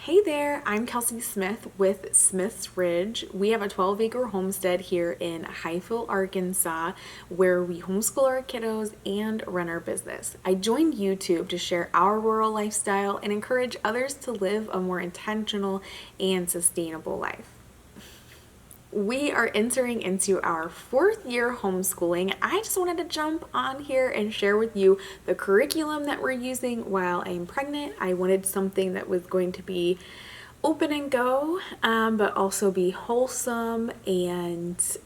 Hey there, I'm Kelsey Smith with Smith's Ridge. We have a 12-acre homestead here in Highfield, Arkansas, where we homeschool our kiddos and run our business. I joined YouTube to share our rural lifestyle and encourage others to live a more intentional and sustainable life. We are entering into our 4th year homeschooling. I just wanted to jump on here and share with you the curriculum that we're using while I'm pregnant. I wanted something that was going to be open and go, but also be wholesome and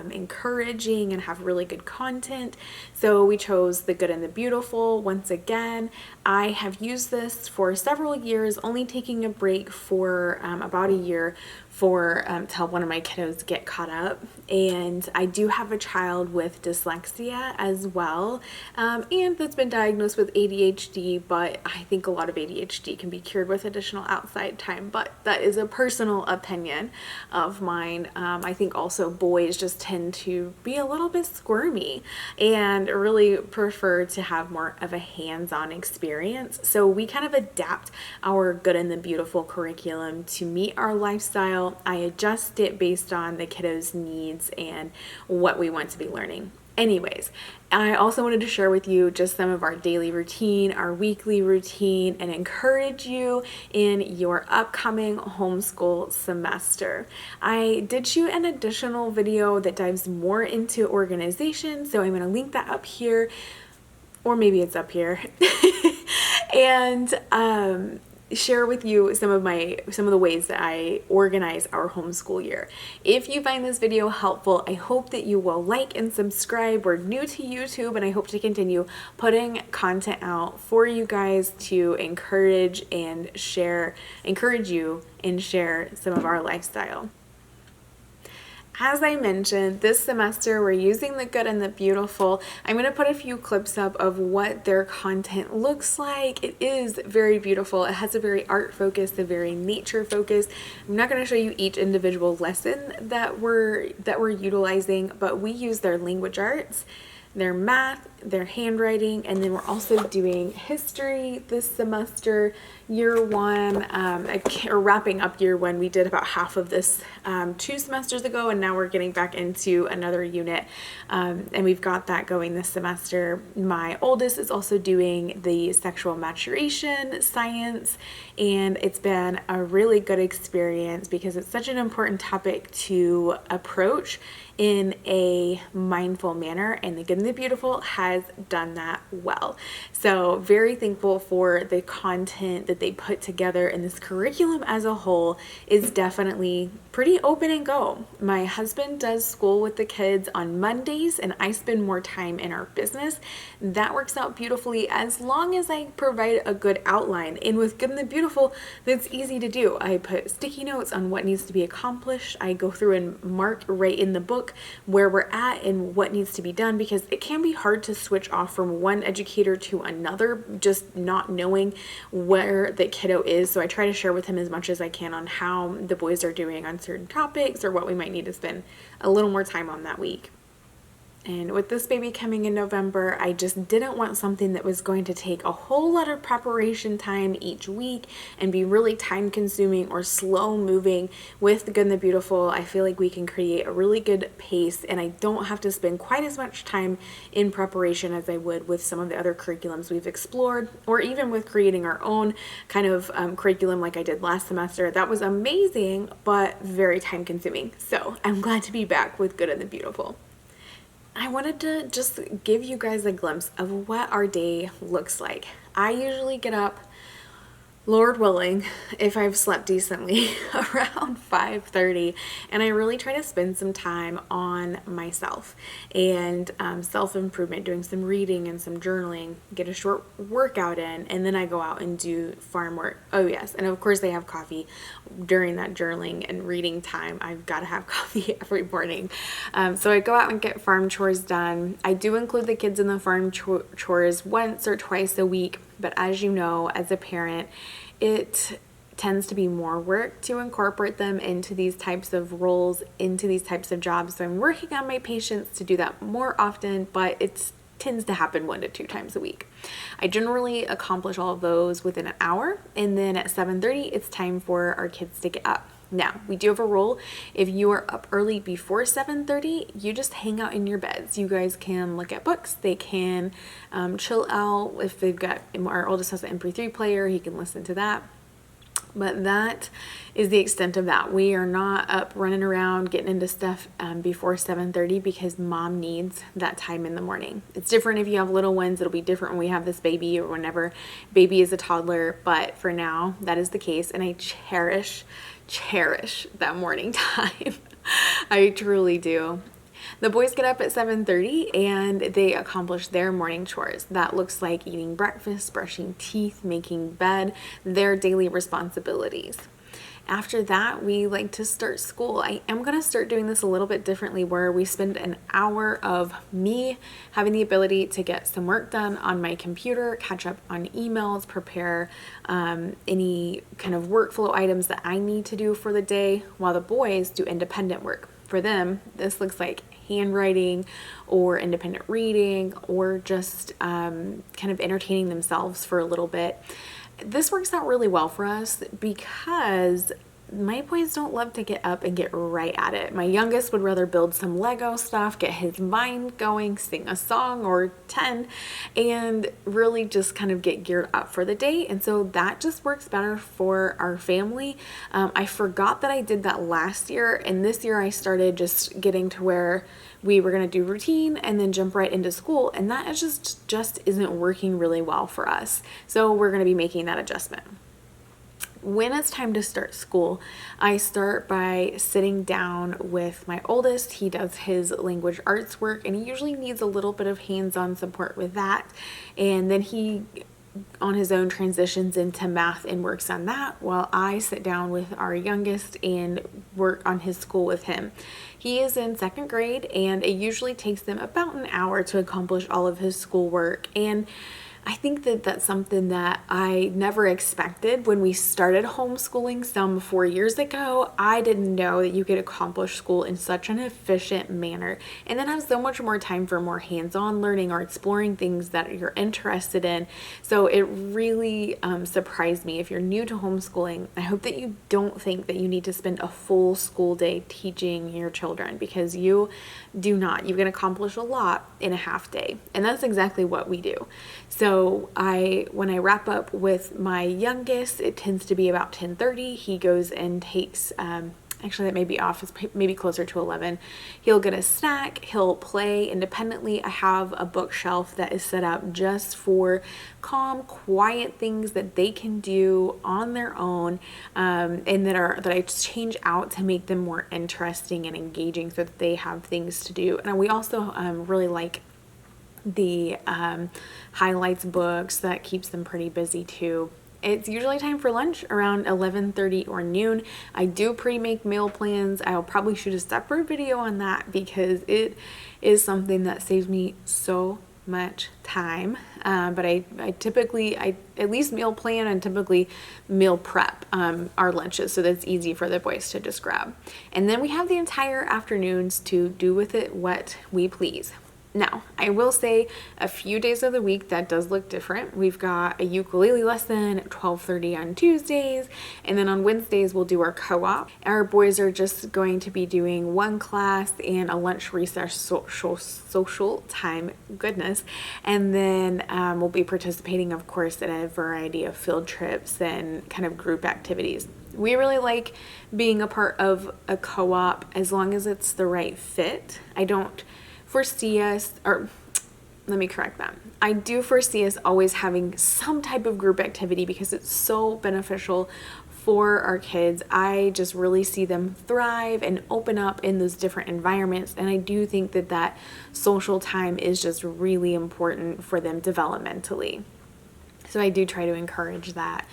encouraging and have really good content. So we chose The Good and the Beautiful. Once again, I have used this for several years, only taking a break for about a year for to help one of my kiddos get caught up. And I do have a child with dyslexia as well, and that's been diagnosed with ADHD, but I think a lot of ADHD can be cured with additional outside time, but that is a personal opinion of mine. I think also boys just tend to be a little bit squirmy and really prefer to have more of a hands-on experience. So we kind of adapt our Good and the Beautiful curriculum to meet our lifestyle. I adjust it based on the kiddos' needs and what we want to be learning. Anyways, I also wanted to share with you just some of our daily routine, our weekly routine, and encourage you in your upcoming homeschool semester. I did shoot an additional video that dives more into organization, so I'm going to link that up here, or maybe it's up here, and share with you some of the ways that I organize our homeschool year. If you find this video helpful, I hope that you will like and subscribe. We're new to YouTube, and I hope to continue putting content out for you guys to encourage you and share some of our lifestyle. As I mentioned, this semester we're using The Good and the Beautiful. I'm going to put a few clips up of what their content looks like. It is very beautiful. It has a very art focus, a very nature focus. I'm not going to show you each individual lesson that we're utilizing, but we use their language arts, their math, their handwriting, and then we're also doing history this semester, year one, or wrapping up year one. We did about half of this 2 semesters ago, and now we're getting back into another unit, and we've got that going this semester. My oldest is also doing the sexual maturation science, and it's been a really good experience because it's such an important topic to approach in a mindful manner, and The Good and the Beautiful has done that well. So very thankful for the content that they put together, and this curriculum as a whole is definitely pretty open and go. My husband does school with the kids on Mondays, and I spend more time in our business. That works out beautifully as long as I provide a good outline. And with Good and the Beautiful, that's easy to do. I put sticky notes on what needs to be accomplished. I go through and mark right in the book where we're at and what needs to be done, because it can be hard to switch off from one educator to another, just not knowing where the kiddo is. So I try to share with him as much as I can on how the boys are doing on certain topics or what we might need to spend a little more time on that week. And with this baby coming in November, I just didn't want something that was going to take a whole lot of preparation time each week and be really time consuming or slow moving. With The Good and the Beautiful, I feel like we can create a really good pace, and I don't have to spend quite as much time in preparation as I would with some of the other curriculums we've explored, or even with creating our own kind of curriculum like I did last semester. That was amazing, but very time consuming. So I'm glad to be back with Good and the Beautiful. I wanted to just give you guys a glimpse of what our day looks like. I usually get up, Lord willing, if I've slept decently, around 5:30, and I really try to spend some time on myself and self-improvement, doing some reading and some journaling, get a short workout in, and then I go out and do farm work. Oh yes, and of course they have coffee during that journaling and reading time. I've got to have coffee every morning. So I go out and get farm chores done. I do include the kids in the farm chores once or twice a week, but as you know, as a parent, it tends to be more work to incorporate them into these types of roles, into these types of jobs. So I'm working on my patience to do that more often, but it's tends to happen 1 to 2 times a week. I generally accomplish all of those within an hour, and then at 7:30 it's time for our kids to get up. Now, we do have a rule. If you are up early before 7:30, you just hang out in your beds. You guys can look at books. They can chill out. If they've got, our oldest has an MP3 player, he can listen to that. But that is the extent of that. We are not up running around getting into stuff before 7:30 because mom needs that time in the morning. It's different if you have little ones. It'll be different when we have this baby or whenever baby is a toddler. But for now, that is the case. And I cherish that morning time. I truly do. The boys get up at 7:30 and they accomplish their morning chores. That looks like eating breakfast, brushing teeth, making bed, their daily responsibilities. After that, we like to start school. I am going to start doing this a little bit differently, where we spend an hour of me having the ability to get some work done on my computer, catch up on emails, prepare any kind of workflow items that I need to do for the day, while the boys do independent work. For them, this looks like handwriting or independent reading or just kind of entertaining themselves for a little bit. This works out really well for us because my boys don't love to get up and get right at it. My youngest would rather build some Lego stuff, get his mind going, sing a song or 10, and really just kind of get geared up for the day. And so that just works better for our family. I forgot that I did that last year, and this year I started just getting to where we were going to do routine and then jump right into school, and that is just isn't working really well for us. So we're going to be making that adjustment. When it's time to start school, I start by sitting down with my oldest. He does his language arts work, and he usually needs a little bit of hands-on support with that. And then he, on his own, transitions into math and works on that, while I sit down with our youngest and work on his school with him. He is in 2nd grade, and it usually takes them about an hour to accomplish all of his schoolwork. And I think that that's something that I never expected when we started homeschooling some 4 years ago. I didn't know that you could accomplish school in such an efficient manner and then have so much more time for more hands-on learning or exploring things that you're interested in. So it really surprised me. If you're new to homeschooling, I hope that you don't think that you need to spend a full school day teaching your children, because you do not. You can accomplish a lot in a half day, and that's exactly what we do. So when I wrap up with my youngest, it tends to be about 10:30. He goes and takes, actually that may be off, it's maybe closer to 11. He'll get a snack, he'll play independently. I have a bookshelf that is set up just for calm, quiet things that they can do on their own, and that I change out to make them more interesting and engaging so that they have things to do. And we also really like the highlights books. That keeps them pretty busy too. It's usually time for lunch around 11:30 or noon. I do pre-make meal plans. I'll probably shoot a separate video on that because it is something that saves me so much time. But I typically at least meal plan and typically meal prep our lunches, so that's easy for the boys to just grab. And then we have the entire afternoons to do with it what we please. Now, I will say a few days of the week that does look different. We've got a ukulele lesson at 12:30 on Tuesdays, and then on Wednesdays we'll do our co-op. Our boys are just going to be doing one class and a lunch recess social time, goodness, and then we'll be participating, of course, in a variety of field trips and kind of group activities. We really like being a part of a co-op as long as it's the right fit. I don't foresee us, or let me correct that. I do foresee us always having some type of group activity because it's so beneficial for our kids. I just really see them thrive and open up in those different environments. And I do think that that social time is just really important for them developmentally. So I do try to encourage that.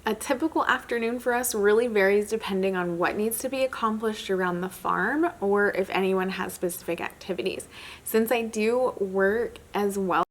A typical afternoon for us really varies depending on what needs to be accomplished around the farm or if anyone has specific activities. Since I do work as well